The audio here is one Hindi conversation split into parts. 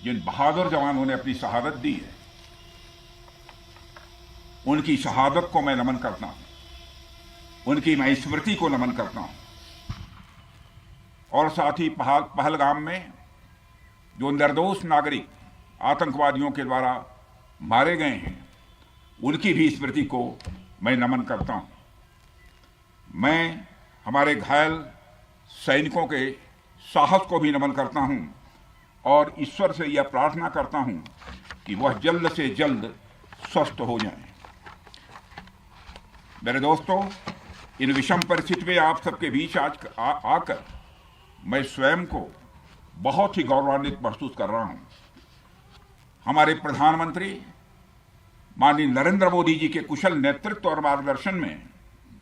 जिन बहादुर जवानों ने अपनी शहादत दी है, उनकी शहादत को मैं नमन करता हूं, उनकी मैं स्मृति को नमन करता हूं। और साथ ही पहलगाम में जो निर्दोष नागरिक आतंकवादियों के द्वारा मारे गए हैं, उनकी भी स्मृति को मैं नमन करता हूं। मैं हमारे घायल सैनिकों के साहस को भी नमन करता हूं और ईश्वर से यह प्रार्थना करता हूं कि वह जल्द से जल्द स्वस्थ हो जाएं। मेरे दोस्तों, इन विषम परिस्थिति में आप सबके बीच आज आकर मैं स्वयं को बहुत ही गौरवान्वित महसूस कर रहा हूं। हमारे प्रधानमंत्री माननीय नरेंद्र मोदी जी के कुशल नेतृत्व और मार्गदर्शन में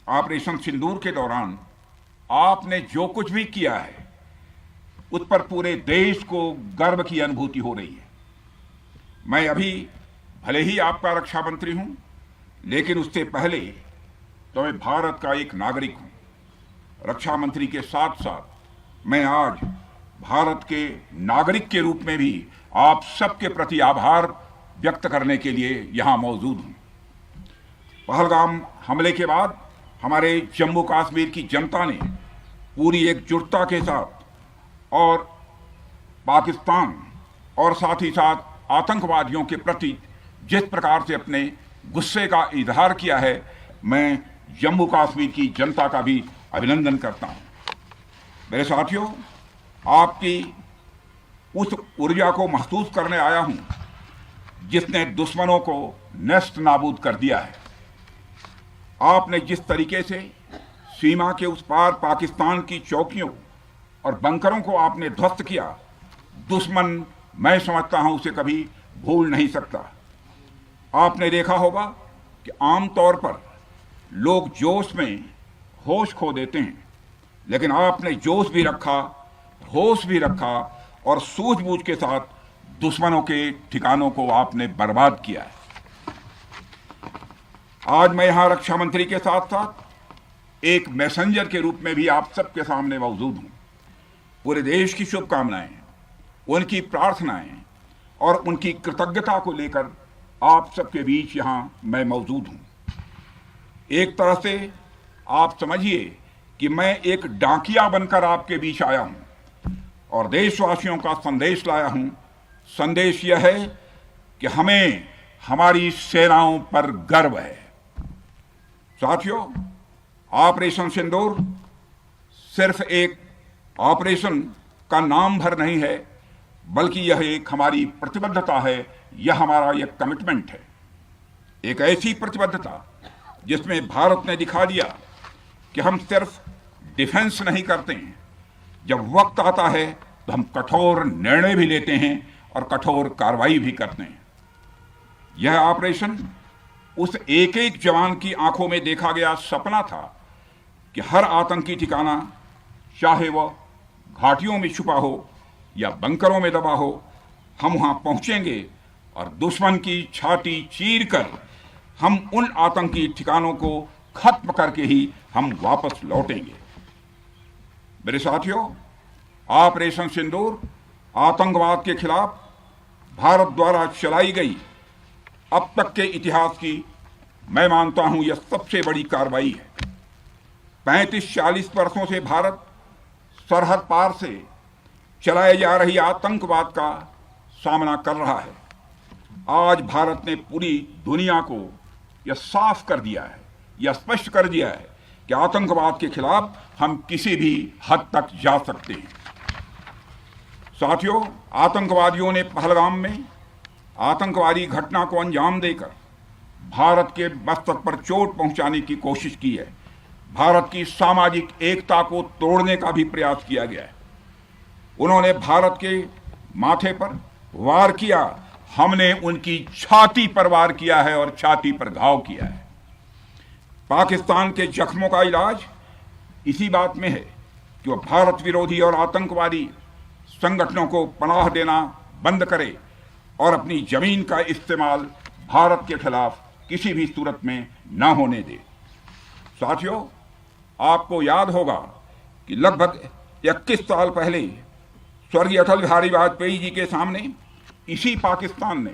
ऑपरेशन सिंदूर के दौरान आपने जो कुछ भी किया है, उस पर पूरे देश को गर्व की अनुभूति हो रही है। मैं अभी भले ही आपका रक्षा मंत्री हूं, लेकिन उससे पहले तो मैं भारत का एक नागरिक हूं। रक्षा मंत्री के साथ साथ मैं आज भारत के नागरिक के रूप में भी आप सबके प्रति आभार व्यक्त करने के लिए यहां मौजूद हूं। पहलगाम हमले के बाद हमारे जम्मू कश्मीर की जनता ने पूरी एकजुटता के साथ और पाकिस्तान और साथ ही साथ आतंकवादियों के प्रति जिस प्रकार से अपने गुस्से का इजहार किया है, मैं जम्मू कश्मीर की जनता का भी अभिनंदन करता हूं। मेरे साथियों, आपकी उस ऊर्जा को महसूस करने आया हूं जिसने दुश्मनों को नष्ट नाबूद कर दिया है। आपने जिस तरीके से सीमा के उस पार पाकिस्तान की चौकियों और बंकरों को आपने ध्वस्त किया, दुश्मन मैं समझता हूं उसे कभी भूल नहीं सकता। आपने देखा होगा कि आमतौर पर लोग जोश में होश खो देते हैं, लेकिन आपने जोश भी रखा, होश भी रखा और सूझबूझ के साथ दुश्मनों के ठिकानों को आपने बर्बाद किया है। आज मैं यहां रक्षा मंत्री के साथ साथ एक मैसेंजर के रूप में भी आप सबके सामने मौजूद हूं। पूरे देश की शुभकामनाएं, उनकी प्रार्थनाएं और उनकी कृतज्ञता को लेकर आप सबके बीच यहां मैं मौजूद हूं। एक तरह से आप समझिए कि मैं एक डाकिया बनकर आपके बीच आया हूं और देशवासियों का संदेश लाया हूं। संदेश यह है कि हमें हमारी सेनाओं पर गर्व है। साथियों, ऑपरेशन सिंदूर सिर्फ एक ऑपरेशन का नाम भर नहीं है, बल्कि यह एक हमारी प्रतिबद्धता है, यह हमारा एक कमिटमेंट है। एक ऐसी प्रतिबद्धता जिसमें भारत ने दिखा दिया कि हम सिर्फ डिफेंस नहीं करते हैं, जब वक्त आता है तो हम कठोर निर्णय भी लेते हैं और कठोर कार्रवाई भी करते हैं। यह ऑपरेशन उस एक एक जवान की आंखों में देखा गया सपना था कि हर आतंकी ठिकाना, चाहे वह घाटियों में छुपा हो या बंकरों में दबा हो, हम वहां पहुंचेंगे और दुश्मन की छाती चीर कर हम उन आतंकी ठिकानों को खत्म करके ही हम वापस लौटेंगे। मेरे साथियों, ऑपरेशन सिंदूर आतंकवाद के खिलाफ भारत द्वारा चलाई गई अब तक के इतिहास की, मैं मानता हूं, यह सबसे बड़ी कार्रवाई है। 35-40 वर्षों से भारत सरहद पार से चलाए जा रही आतंकवाद का सामना कर रहा है। आज भारत ने पूरी दुनिया को यह साफ कर दिया है, यह स्पष्ट कर दिया है कि आतंकवाद के खिलाफ हम किसी भी हद तक जा सकते हैं। साथियों, आतंकवादियों ने पहलगाम में आतंकवादी घटना को अंजाम देकर भारत के मस्तक पर चोट पहुंचाने की कोशिश की है। भारत की सामाजिक एकता को तोड़ने का भी प्रयास किया गया है। उन्होंने भारत के माथे पर वार किया, हमने उनकी छाती पर वार किया है और छाती पर घाव किया है। पाकिस्तान के जख्मों का इलाज इसी बात में है कि वह भारत विरोधी और आतंकवादी संगठनों को पनाह देना बंद करे और अपनी जमीन का इस्तेमाल भारत के खिलाफ किसी भी सूरत में न होने दे। साथियों, आपको याद होगा कि लगभग 21 साल पहले स्वर्गीय अटल बिहारी वाजपेयी जी के सामने इसी पाकिस्तान ने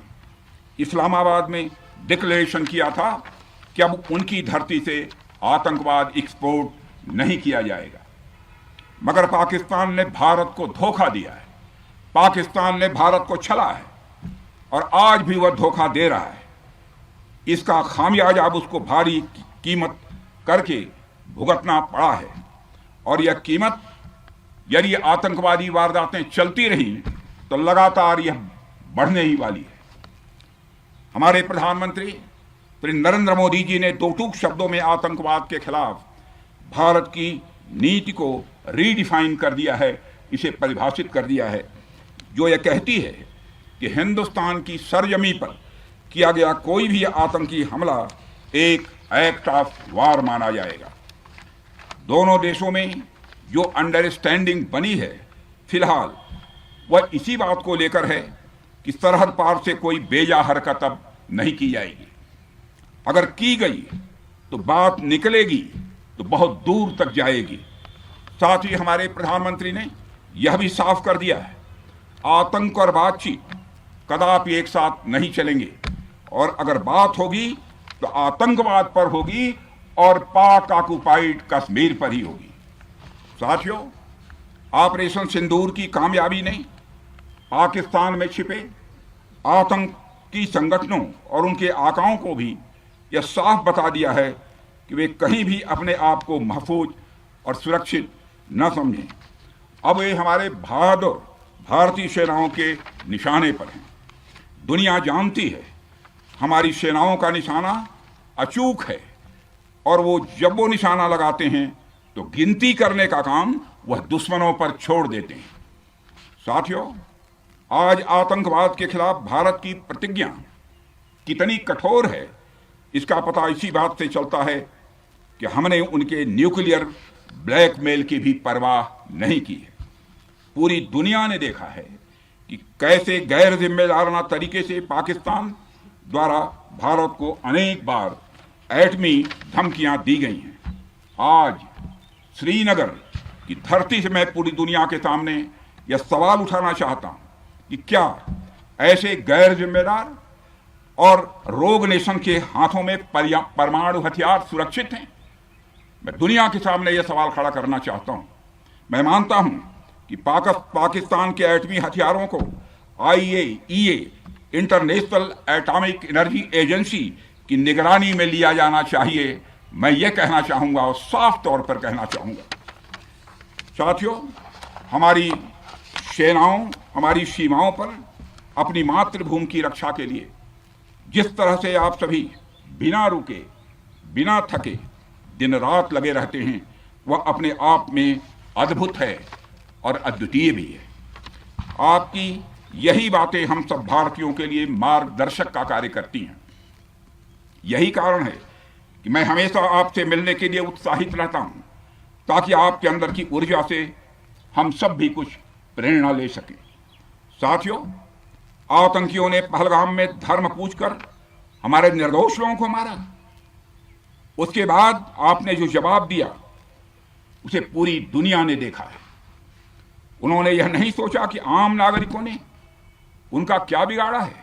इस्लामाबाद में डिक्लेरेशन किया था कि अब उनकी धरती से आतंकवाद एक्सपोर्ट नहीं किया जाएगा। मगर पाकिस्तान ने भारत को धोखा दिया है, पाकिस्तान ने भारत को छला है और आज भी वह धोखा दे रहा है। इसका खामियाजा अब उसको भारी कीमत करके भुगतना पड़ा है और यह कीमत, यदि आतंकवादी वारदातें चलती रही तो लगातार यह बढ़ने ही वाली है। हमारे प्रधानमंत्री श्री नरेंद्र मोदी जी ने दो टूक शब्दों में आतंकवाद के खिलाफ भारत की नीति को रीडिफाइन कर दिया है, इसे परिभाषित कर दिया है, जो यह कहती है कि हिंदुस्तान की सरजमी पर किया गया कोई भी आतंकी हमला एक एक्ट ऑफ वार माना जाएगा। दोनों देशों में जो अंडरस्टैंडिंग बनी है फिलहाल वह इसी बात को लेकर है कि सरहद पार से कोई बेजा हरकत अब नहीं की जाएगी। अगर की गई तो बात निकलेगी तो बहुत दूर तक जाएगी। साथ ही हमारे प्रधानमंत्री ने यह भी साफ कर दिया है, आतंक और बातचीत कदापि एक साथ नहीं चलेंगे और अगर बात होगी तो आतंकवाद पर होगी और पाक ऑक्युपाइड कश्मीर पर ही होगी। साथियों, ऑपरेशन सिंदूर की कामयाबी ने पाकिस्तान में छिपे आतंकी संगठनों और उनके आकाओं को भी यह साफ बता दिया है कि वे कहीं भी अपने आप को महफूज और सुरक्षित न समझें। अब वे हमारे बहादुर भारतीय सेनाओं के निशाने पर हैं। दुनिया जानती है हमारी सेनाओं का निशाना अचूक है और जब वो निशाना लगाते हैं तो गिनती करने का काम वह दुश्मनों पर छोड़ देते हैं। साथियों, आज आतंकवाद के खिलाफ भारत की प्रतिज्ञा कितनी कठोर है इसका पता इसी बात से चलता है कि हमने उनके न्यूक्लियर ब्लैकमेल की भी परवाह नहीं की है। पूरी दुनिया ने देखा है कि कैसे गैर जिम्मेदाराना तरीके से पाकिस्तान द्वारा भारत को अनेक बार एटमी धमकियां दी गई हैं। आज श्रीनगर की धरती से मैं पूरी दुनिया के सामने यह सवाल उठाना चाहता हूं कि क्या ऐसे गैर जिम्मेदार और रोग नेशन के हाथों में परमाणु हथियार सुरक्षित हैं? मैं दुनिया के सामने यह सवाल खड़ा करना चाहता हूं। मैं मानता हूं कि पाकिस्तान के एटमी हथियारों को IAEA international atomic energy agency की निगरानी में लिया जाना चाहिए। मैं ये कहना चाहूँगा और साफ तौर पर कहना चाहूँगा। साथियों, हमारी सेनाओं हमारी सीमाओं पर अपनी मातृभूमि की रक्षा के लिए जिस तरह से आप सभी बिना रुके बिना थके दिन रात लगे रहते हैं वह अपने आप में अद्भुत है और अद्वितीय भी है। आपकी यही बातें हम सब भारतीयों के लिए मार्गदर्शक का कार्य करती हैं। यही कारण है कि मैं हमेशा आपसे मिलने के लिए उत्साहित रहता हूं ताकि आपके अंदर की ऊर्जा से हम सब भी कुछ प्रेरणा ले सकें। साथियों, आतंकियों ने पहलगाम में धर्म पूछकर हमारे निर्दोष लोगों को मारा। उसके बाद आपने जो जवाब दिया उसे पूरी दुनिया ने देखा है। उन्होंने यह नहीं सोचा कि आम नागरिकों ने उनका क्या बिगाड़ा है,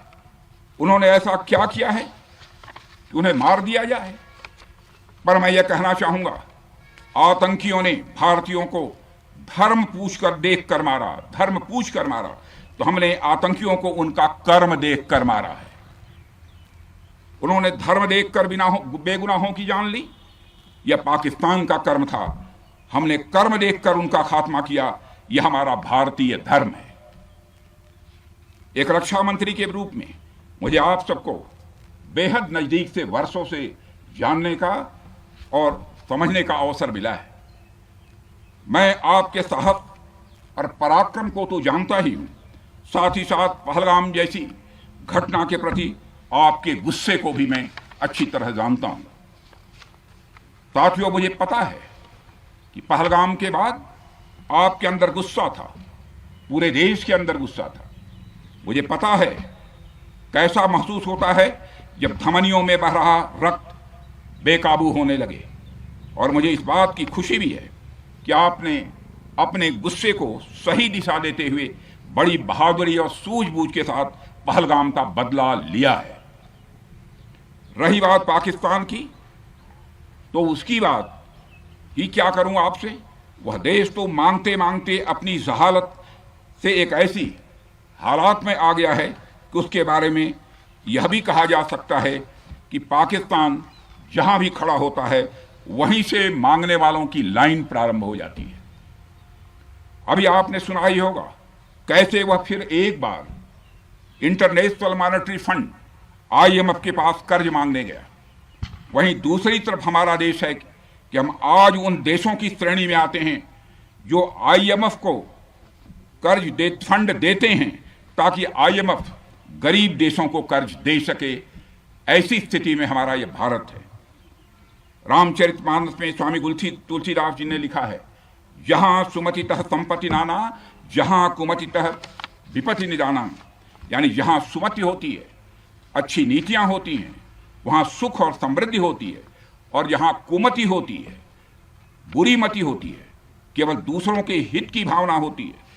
उन्होंने ऐसा क्या किया है कि उन्हें मार दिया जाए। पर मैं यह कहना चाहूंगा, आतंकियों ने भारतीयों को धर्म पूछकर देखकर मारा, धर्म पूछकर मारा, तो हमने आतंकियों को उनका कर्म देखकर मारा है। उन्होंने धर्म देखकर बेगुनाहों की जान ली, यह पाकिस्तान का कर्म था। हमने कर्म देखकर उनका खात्मा किया, यह हमारा भारतीय धर्म है। एक रक्षा मंत्री के रूप में मुझे आप सबको बेहद नजदीक से वर्षों से जानने का और समझने का अवसर मिला है। मैं आपके साहस और पराक्रम को तो जानता ही हूं, साथ ही साथ पहलगाम जैसी घटना के प्रति आपके गुस्से को भी मैं अच्छी तरह जानता हूं। साथियों, मुझे पता है कि पहलगाम के बाद आपके अंदर गुस्सा था, पूरे देश के अंदर गुस्सा था। मुझे पता है कैसा महसूस होता है जब धमनियों में बह रहा रक्त बेकाबू होने लगे, और मुझे इस बात की खुशी भी है कि आपने अपने गुस्से को सही दिशा देते हुए बड़ी बहादुरी और सूझबूझ के साथ पहलगाम का बदला लिया है। रही बात पाकिस्तान की, तो उसकी बात ही क्या करूं आपसे। वह देश तो मांगते मांगते अपनी जहालत से एक ऐसी हालात में आ गया है कि उसके बारे में यह भी कहा जा सकता है कि पाकिस्तान जहां भी खड़ा होता है वहीं से मांगने वालों की लाइन प्रारंभ हो जाती है। अभी आपने सुना ही होगा कैसे वह फिर एक बार इंटरनेशनल मॉनेटरी फंड IMF के पास कर्ज मांगने गया। वहीं दूसरी तरफ हमारा देश है कि हम आज उन देशों की श्रेणी में आते हैं जो IMF को फंड देते हैं ताकि IMF गरीब देशों को कर्ज दे सके। ऐसी स्थिति में हमारा यह भारत है। रामचरितमानस में स्वामी तुलसीदास जी ने लिखा है, जहां सुमतितः संपत्ति नाना, जहां कुमतितः विपत्ति निदाना। यानी जहां सुमति होती है, अच्छी नीतियां होती हैं, वहां सुख और समृद्धि होती है, और जहां कुमति होती है, बुरी मति होती है, केवल दूसरों के हित की भावना होती है,